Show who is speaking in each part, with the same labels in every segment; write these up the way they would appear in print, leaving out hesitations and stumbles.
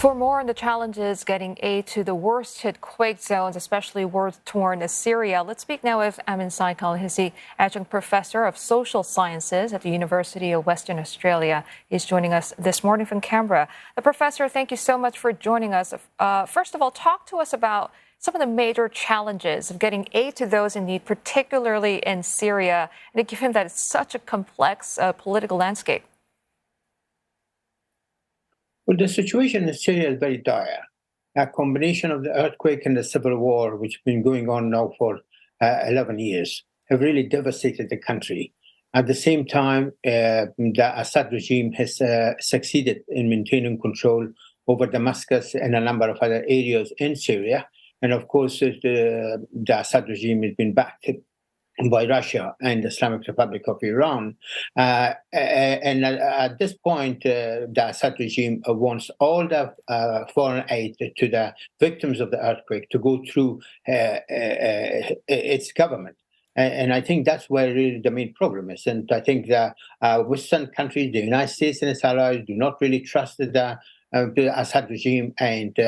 Speaker 1: For more on the challenges getting aid to the worst-hit quake zones, especially war-torn Syria, let's speak now with Amin Saikal. He's the adjunct professor of social sciences at the University of Western Australia. He's joining us this morning from Canberra. Professor, thank you so much for joining us. First of all, talk to us about some of the major challenges of getting aid to those in need, particularly in Syria, and given that it's such a complex political landscape.
Speaker 2: Well, the situation in Syria is very dire. A combination of the earthquake and the civil war, which has been going on now for 11 years, have really devastated the country. At the same time, the Assad regime has succeeded in maintaining control over Damascus and a number of other areas in Syria. And of course, the Assad regime has been backed by Russia and the Islamic Republic of Iran. And at this point, the Assad regime wants all the foreign aid to the victims of the earthquake to go through its government. And I think that's where really the main problem is. And I think the Western countries, the United States and its allies, do not really trust the Assad regime and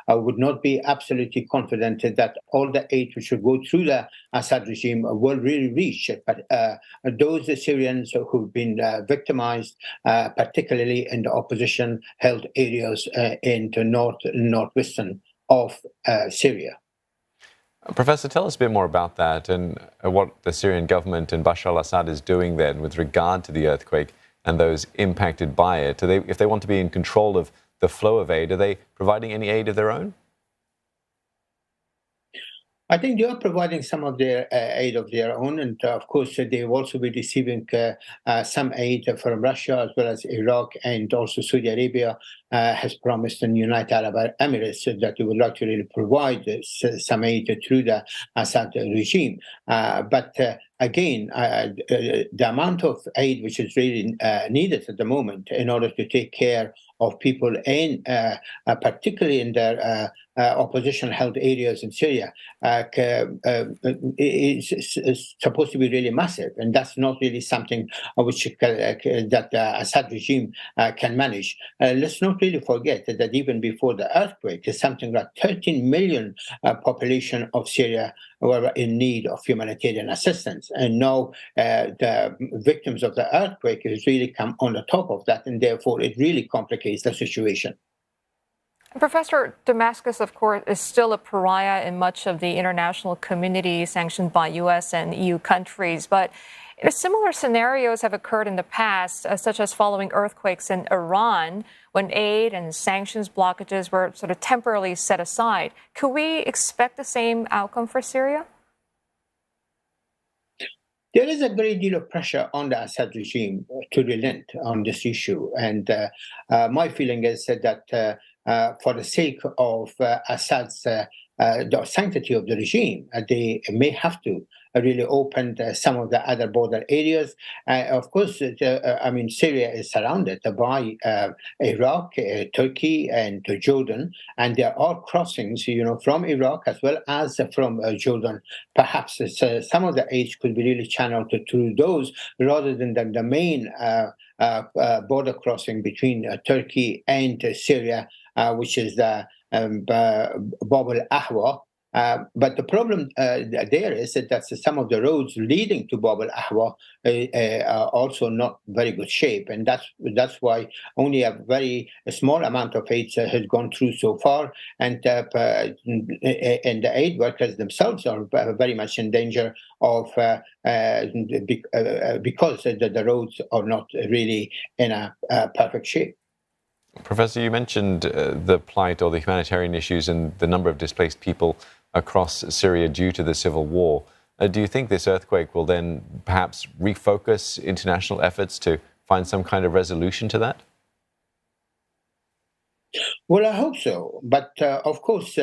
Speaker 2: would not be absolutely confident that all the aid which should go through the Assad regime will really reach. But those Syrians who've been victimized, particularly in the opposition-held areas in the northwestern of Syria.
Speaker 3: Professor, tell us a bit more about that and what the Syrian government and Bashar al-Assad is doing then with regard to the earthquake and those impacted by it. If they want to be in control of the flow of aid, are they providing any aid of their own?
Speaker 2: I think they are providing some of their aid of their own, and of course they will also be receiving some aid from Russia as well as Iraq, and also Saudi Arabia has promised in United Arab Emirates that they would like to really provide some aid through the Assad regime. But again, the amount of aid which is really needed at the moment in order to take care of people in, particularly in their opposition-held areas in Syria, is supposed to be really massive, and that's not really something which that the Assad regime can manage. Let's not really forget that even before the earthquake, something like 13 million population of Syria were in need of humanitarian assistance, and now the victims of the earthquake has really come on the top of that, and therefore it really complicates the situation.
Speaker 1: Professor, Damascus, of course, is still a pariah in much of the international community sanctioned by U.S. and EU countries. But similar scenarios have occurred in the past, such as following earthquakes in Iran, when aid and sanctions blockages were sort of temporarily set aside. Could we expect the same outcome for Syria?
Speaker 2: There is a great deal of pressure on the Assad regime to relent on this issue. And my feeling is that for the sake of Assad's the sanctity of the regime, they may have to really open some of the other border areas. Of course, Syria is surrounded by Iraq, Turkey, and Jordan, and there are crossings, from Iraq as well as from Jordan. Perhaps some of the aid could be really channeled through those rather than the main border crossing between Turkey and Syria, which is the Bab al-Ahwa. But the problem there is that some of the roads leading to Bab al-Ahwa are also not very good shape, and that's why only a very small amount of aid has gone through so far, and the aid workers themselves are very much in danger of because the roads are not really in a perfect shape.
Speaker 3: Professor, you mentioned the plight or the humanitarian issues and the number of displaced people across Syria due to the civil war. Do you think this earthquake will then perhaps refocus international efforts to find some kind of resolution to that?
Speaker 2: Well, I hope so. But of course,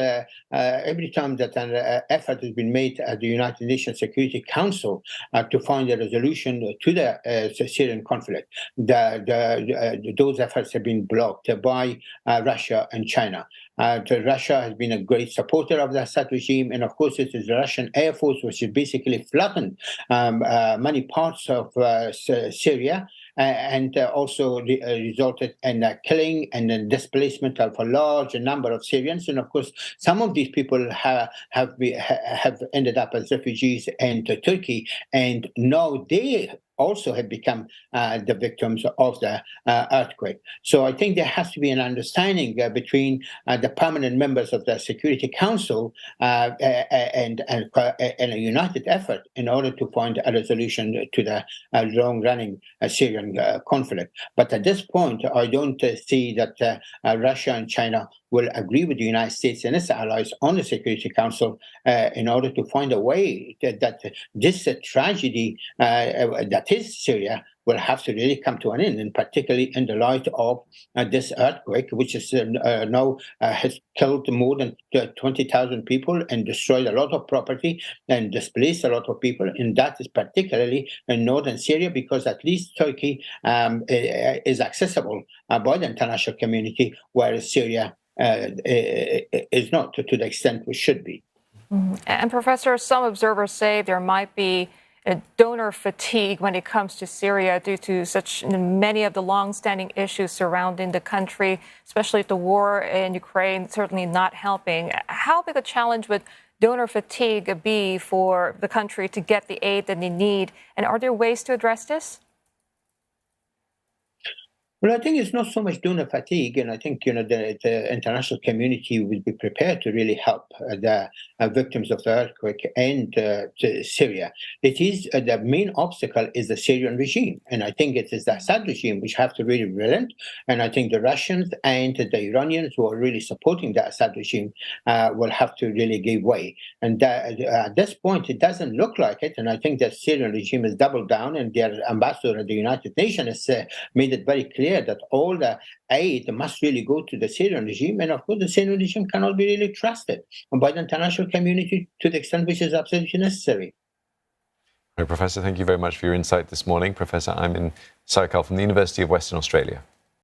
Speaker 2: every time that an effort has been made at the United Nations Security Council to find a resolution to the Syrian conflict, those efforts have been blocked by Russia and China. Russia has been a great supporter of the Assad regime, and of course it is the Russian Air Force which has basically flattened many parts of Syria, and also resulted in killing and then displacement of a large number of Syrians. And of course, some of these people have ended up as refugees in Turkey, and now they also have become the victims of the earthquake. So I think there has to be an understanding between the permanent members of the Security Council and a united effort in order to find a resolution to the long-running Syrian conflict. But at this point, I don't see that Russia and China will agree with the United States and its allies on the Security Council in order to find a way that this tragedy that is Syria will have to really come to an end, and particularly in the light of this earthquake, which is now has killed more than 20,000 people and destroyed a lot of property and displaced a lot of people. And that is particularly in northern Syria, because at least Turkey is accessible by the international community, whereas Syria is not to the extent we should be.
Speaker 1: Mm-hmm. And Professor, some observers say there might be a donor fatigue when it comes to Syria due to such many of the long-standing issues surrounding the country, especially the war in Ukraine certainly not helping. How big a challenge would donor fatigue be for the country to get the aid that they need? And are there ways to address this?
Speaker 2: Well, I think it's not so much donor fatigue, and I think the international community will be prepared to really help the victims of the earthquake and Syria. It is the main obstacle is the Syrian regime, and I think it is the Assad regime which have to really relent. And I think the Russians and the Iranians who are really supporting the Assad regime will have to really give way. And at this point, it doesn't look like it. And I think the Syrian regime has doubled down, and their ambassador at the United Nations has made it very clear that all the aid must really go to the Syrian regime. And of course, the Syrian regime cannot be really trusted by the international community to the extent which is absolutely necessary.
Speaker 3: Professor, thank you very much for your insight this morning. Professor Ayman Saikal from the University of Western Australia.